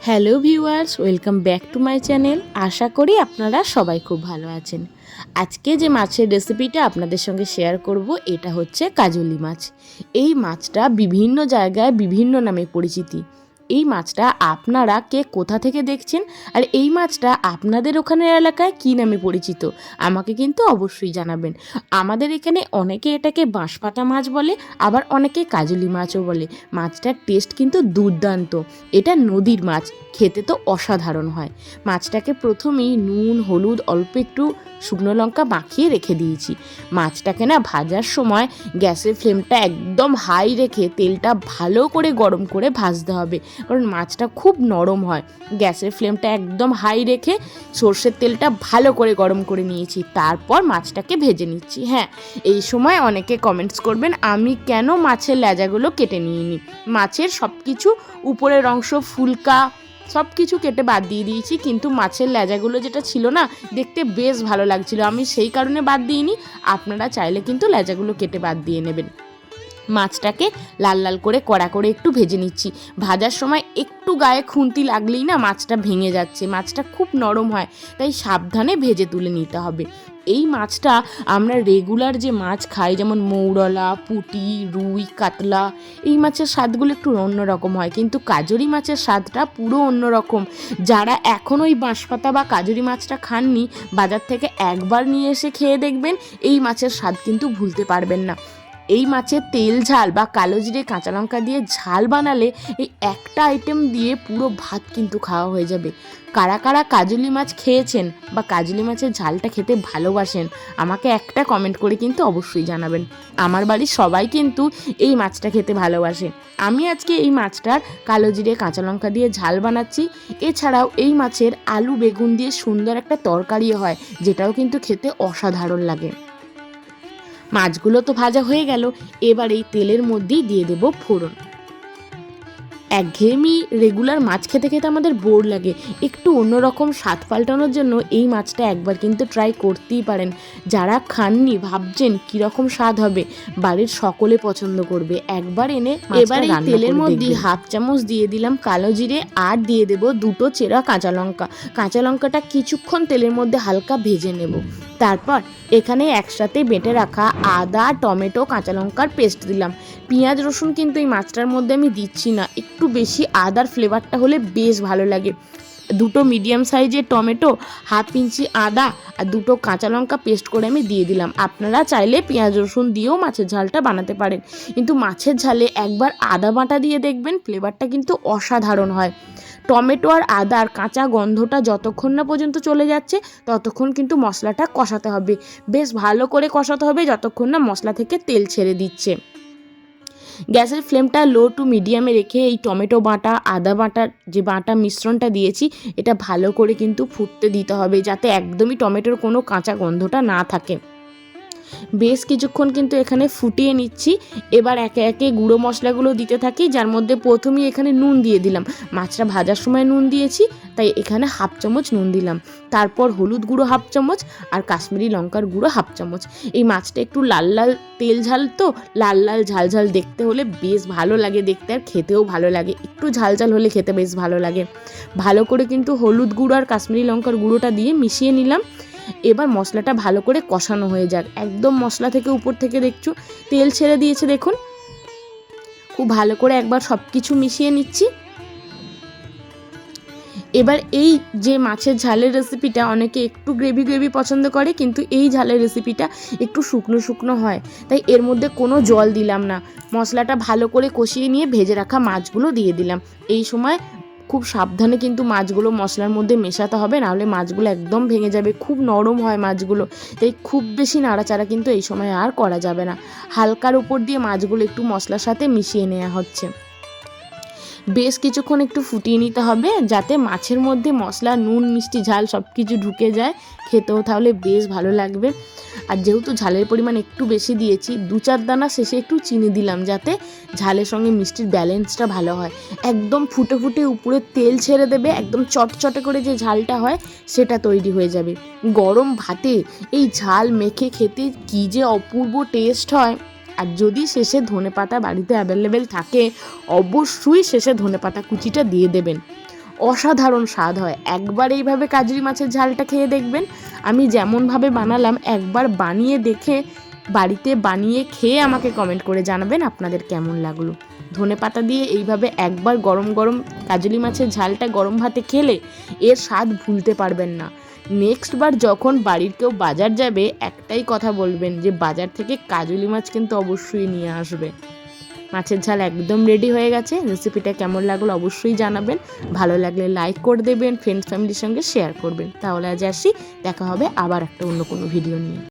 Hello viewers, welcome back to my channel. আশা করি আপনারা সবাই খুব ভালো আছেন। আজকে যে মাছের রেসিপিটা আপনাদের সঙ্গে শেয়ার করব, এটা হচ্ছে কাজলি মাছ। এই মাছটা বিভিন্ন জায়গায় বিভিন্ন নামে পরিচিতি। এই মাছটা আপনারা কে কোথা থেকে দেখছেন, আর এই মাছটা আপনাদের ওখানের এলাকায় কী নামে পরিচিত আমাকে কিন্তু অবশ্যই জানাবেন। আমাদের এখানে অনেকে এটাকে বাঁশপাতা মাছ বলে, আবার অনেকে কাজলি মাছও বলে। মাছটার টেস্ট কিন্তু দুর্দান্ত। এটা নদীর মাছ, খেতে তো অসাধারণ হয়। মাছটাকে প্রথমেই নুন হলুদ অল্প একটু শুকনো লঙ্কা মাখিয়ে রেখে দিয়েছি। মাছটাকে না ভাজার সময় গ্যাসের ফ্লেমটা একদম হাই রেখে তেলটা ভালো করে গরম করে ভাজতে হবে, কারণ মাছটা খুব নরম হয়। গ্যাসের ফ্লেমটা একদম হাই রেখে সর্ষের তেলটা ভালো করে গরম করে নিয়েছি, তারপর মাছটাকে ভেজে নিচ্ছি। হ্যাঁ, এই সময় অনেকে কমেন্টস করবেন আমি কেন মাছের লেজাগুলো কেটে নিইনি। মাছের সব কিছু উপরের অংশ ফুলকা সব কিছু কেটে বাদ দিয়ে দিয়েছি, কিন্তু মাছের লেজাগুলো যেটা ছিল না, দেখতে বেশ ভালো লাগছিল, আমি সেই কারণে বাদ দিইনি। আপনারা চাইলে কিন্তু লেজাগুলো কেটে বাদ দিয়ে নেবেন। মাছটাকে লাল লাল করে কড়া করে একটু ভেজে নিচ্ছি। ভাজার সময় একটু গায়ে খুন্তি লাগলেই না মাছটা ভেঙে যাচ্ছে। মাছটা খুব নরম হয়, তাই সাবধানে ভেজে তুলে নিতে হবে। এই মাছটা আমরা রেগুলার যে মাছ খাই, যেমন মৌরলা পুঁটি রুই কাতলা, এই মাছের স্বাদগুলো একটু অন্যরকম হয়, কিন্তু কাজরি মাছের স্বাদটা পুরো অন্যরকম। যারা এখন ওই বাঁশপাতা বা কাজরি মাছটা খাননি, বাজার থেকে একবার নিয়ে এসে খেয়ে দেখবেন, এই মাছের স্বাদ কিন্তু ভুলতে পারবেন না। এই মাছের তেল ঝাল বা কালো জিরে কাঁচা লঙ্কা দিয়ে ঝাল বানালে এই একটা আইটেম দিয়ে পুরো ভাত কিন্তু খাওয়া হয়ে যাবে। কারা কারা কাজলি মাছ খেয়েছেন বা কাজলি মাছের ঝালটা খেতে ভালোবাসেন, আমাকে একটা কমেন্ট করে কিন্তু অবশ্যই জানাবেন। আমার বাড়ির সবাই কিন্তু এই মাছটা খেতে ভালোবাসে। আমি আজকে এই মাছটার কালো জিরে কাঁচা লঙ্কা দিয়ে ঝাল বানাচ্ছি। এছাড়াও এই মাছের আলু বেগুন দিয়ে সুন্দর একটা তরকারিও হয়, যেটাও কিন্তু খেতে অসাধারণ লাগে। মাছগুলো তো ভাজা হয়ে গেল, এবার এই তেলের মধ্যেই দিয়ে দেব ফোড়ন। একঘেয়েমি রেগুলার মাছ খেতে খেতে আমাদের বোর লাগে, একটু অন্যরকম স্বাদ পাল্টানোর জন্য এই মাছটা একবার কিন্তু ট্রাই করতেই পারেন। যারা খাননি ভাবছেন কীরকম স্বাদ হবে, বাড়ির সকলে পছন্দ করবে, একবার এনে এবার এই তেলের মধ্যে হাফ চামচ দিয়ে দিলাম কালো জিরে, আর দিয়ে দেব দুটো চেরা কাঁচা লঙ্কা। কাঁচা লঙ্কাটা কিছুক্ষণ তেলের মধ্যে হালকা ভেজে নেব। তারপর এখানে একসাথে বেটে রাখা আদা টমেটো কাঁচা লঙ্কার পেস্ট দিলাম। পেঁয়াজ রসুন কিন্তু এই মাছটার মধ্যে আমি দিচ্ছি না, একটু বেশি আদার ফ্লেভারটা হলে বেশ ভালো লাগে। দুটো মিডিয়াম সাইজের টমেটো, হাফ ইঞ্চি আদা আর দুটো কাঁচা লঙ্কা পেস্ট করে আমি দিয়ে দিলাম। আপনারা চাইলে পেঁয়াজ রসুন দিয়েও মাছের ঝালটা বানাতে পারেন, কিন্তু মাছের ঝালে একবার আদা বাটা দিয়ে দেখবেন, ফ্লেভারটা কিন্তু অসাধারণ হয়। টমেটো আর আদার কাঁচা গন্ধটা যতক্ষণ না পর্যন্ত চলে যাচ্ছে, ততক্ষণ কিন্তু মশলাটা কষাতে হবে। বেশ ভালো করে কষাতে হবে যতক্ষণ না মশলা থেকে তেল ছেড়ে দিচ্ছে। গ্যাসের ফ্লেমটা লো টু মিডিয়ামে রেখে এই টমেটো বাটা আদা বাটার যে বাটা মিশ্রণটা দিয়েছি, এটা ভালো করে কিন্তু ফুটতে দিতে হবে, যাতে একদমই টমেটোর কোনো কাঁচা গন্ধটা না থাকে। বেশ কিছুক্ষণ কিন্তু এখানে ফুটিয়ে নিচ্ছি। এবার একে একে গুঁড়ো মশলাগুলো দিতে থাকি, যার মধ্যে প্রথমেই এখানে নুন দিয়ে দিলাম। মাছটা ভাজার সময় নুন দিয়েছি, তাই এখানে হাফ চামচ নুন দিলাম। তারপর হলুদ গুঁড়ো হাফ চামচ আর কাশ্মীরি লঙ্কার গুঁড়ো হাফ চামচ। এই মাছটা একটু লাল লাল তেল ঝাল, তো লাল লাল ঝাল ঝাল দেখতে হলে বেশ ভালো লাগে দেখতে, আর খেতেও ভালো লাগে। একটু ঝাল ঝাল হলে খেতে বেশ ভালো লাগে। ভালো করে কিন্তু হলুদ গুঁড়ো আর কাশ্মীরি লঙ্কার গুঁড়োটা দিয়ে মিশিয়ে নিলাম। এবার মশলাটা ভালো করে কষানো হয়ে যাক। একদম মশলা থেকে উপর থেকে দেখছো তেল ছেড়ে দিয়েছে, দেখুন। খুব ভালো করে একবার সব কিছু মিশিয়ে নিচ্ছি। এবার এই যে মাছের ঝালের রেসিপিটা অনেকে একটু গ্রেভি গ্রেভি পছন্দ করে, কিন্তু এই ঝালের রেসিপিটা একটু শুকনো শুকনো হয়, তাই এর মধ্যে কোনো জল দিলাম না। মশলাটা ভালো করে কষিয়ে নিয়ে ভেজে রাখা মাছগুলো দিয়ে দিলাম। এই সময় খুব সাবধানে কিন্তু মাছগুলো মশলার মধ্যে মেশাতে হবে, নাহলে মাছগুলো একদম ভেঙে যাবে। খুব নরম হয় মাছগুলো, তাই খুব বেশি নাড়াচাড়া কিন্তু এই সময় আর করা যাবে না। হালকার উপর দিয়ে মাছগুলো একটু মশলার সাথে মিশিয়ে নেওয়া হচ্ছে। বেশ কিছুক্ষণ একটু ফুটিয়ে নিতে হবে, যাতে মাছের মধ্যে মশলা নুন মিষ্টি ঝাল সব কিছু ঢুকে যায়, খেতেও তাহলে বেশ ভালো লাগবে। আর যেহেতু ঝালের পরিমাণ একটু বেশি দিয়েছি, 2-4 দানা শেষে একটু চিনি দিলাম, যাতে ঝালের সঙ্গে মিষ্টির ব্যালেন্সটা ভালো হয়। একদম ফুটে ফুটে উপরে তেল ছেড়ে দেবে, একদম চটচটে করে যে ঝালটা হয় সেটা তৈরি হয়ে যাবে। গরম ভাতে এই ঝাল মেখে খেতে কী যে অপূর্ব টেস্ট হয়। আর যদি শেষে ধনেপাতা বাড়িতে অ্যাভেলেবেল থাকে, অবশ্যই শেষে ধনেপাতা কুচিটা দিয়ে দেবেন। অসাধারণ স্বাদ হয়। একবার এইভাবে কাজলি মাছের ঝালটা খেয়ে দেখবেন। আমি যেমনভাবে বানালাম একবার বানিয়ে দেখে বাড়িতে বানিয়ে খেয়ে আমাকে কমেন্ট করে জানাবেন আপনাদের কেমন লাগলো। ধনেপাতা দিয়ে এইভাবে একবার গরম গরম কাজলি মাছের ঝালটা গরম ভাতে খেলে এর স্বাদ ভুলতে পারবেন না। নেক্সট বার যখন বাড়ির কেউ বাজার যাবে একটাই কথা বলবেন যে বাজার থেকে কাজলি মাছ কিন্তু অবশ্যই নিয়ে আসবে। মাছের ঝাল একদম রেডি হয়ে গেছে। রেসিপিটা কেমন লাগলো অবশ্যই জানাবেন। ভালো লাগলে লাইক করে দেবেন, ফ্রেন্ডস ফ্যামিলির সঙ্গে শেয়ার করবেন। তাহলে আজ আসি, দেখা হবে আবার একটা অন্য কোনো ভিডিও নিয়ে।